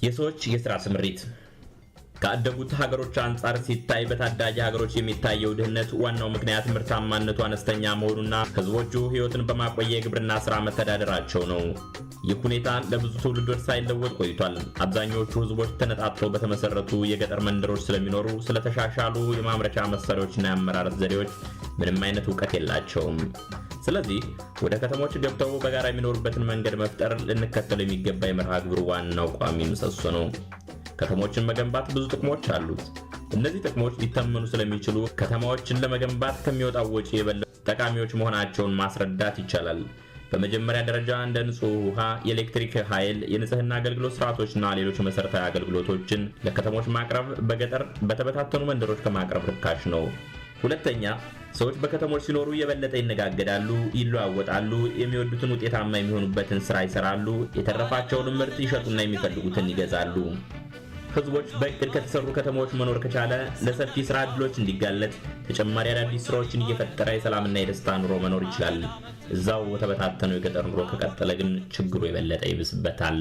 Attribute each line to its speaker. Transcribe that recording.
Speaker 1: የሰዎች የሥራ ስምሪት ካደጉት ሀገሮች አንፃር ሲታይ በታዳጊ ሀገሮች የሚታየው ድህነት ዋናው ምክንያት ምርታማነቱ አነስተኛ መሆኑና ህዝቦቹ ህይወትን በማቆየ የግብርና ስራ መተዳደራቸው ነው። ይህ ሁኔታ ለብዙ ትውልዶች ሳይለወጥ ቆይቷል። አብዛኞቹ ህዝቦች ተነጣጥለው በተመሰረቱ የገጠር መንደሮች ስለሚኖሩ ስለተሻሻሉ የማምረቻ መሳሪያዎችና የአመራረት ዘዴዎች ምንም አይነት ዕውቀት የላቸውም። ስለዚህ ወደ ከተሞች ገብተው በጋራ የሚኖሩበትን መንገድ መፍጠር ልንከተለው የሚገባ የመርሃ ግብሩ ዋናው ቋሚ ምሰሶ ነው። ከተሞችን መገንባት ብዙ ጥቅሞች አሉት። እነዚህ ጥቅሞች ሊተመኑ ስለሚችሉ ከተማዎችን ለመገንባት ከሚወጣው ወጪ የበለጡ ጠቃሚዎች መሆናቸውን ማስረዳት ይቻላል። በመጀመሪያ ደረጃ እንደ ንጹህ ውሃ፣ የኤሌክትሪክ ኃይል፣ የንጽህና አገልግሎት ስርዓቶችና ሌሎች መሰረታዊ አገልግሎቶችን ለከተሞች ማቅረብ በገጠር በተበታተኑ መንደሮች ከማቅረብ ርካሽ ነው። ሁለተኛ፣ ሰዎች በከተሞች ሲኖሩ የበለጠ ይነጋገዳሉ፣ ይለዋወጣሉ፣ የሚወዱትን ውጤታማ የሚሆኑበትን ስራ ይሰራሉ፣ የተረፋቸውን ምርት ይሸጡና የሚፈልጉትን ይገዛሉ። ህዝቦች በእቅድ ከተሰሩ ከተሞች መኖር ከቻለ ለሰፊ ስራ ዕድሎች እንዲጋለጥ ተጨማሪ አዳዲስ ስራዎችን እየፈጠረ የሰላምና የደስታ ኑሮ መኖር ይችላል። እዛው ተበታተነው የገጠር ኑሮ ከቀጠለ ግን ችግሩ የበለጠ ይብስበታል።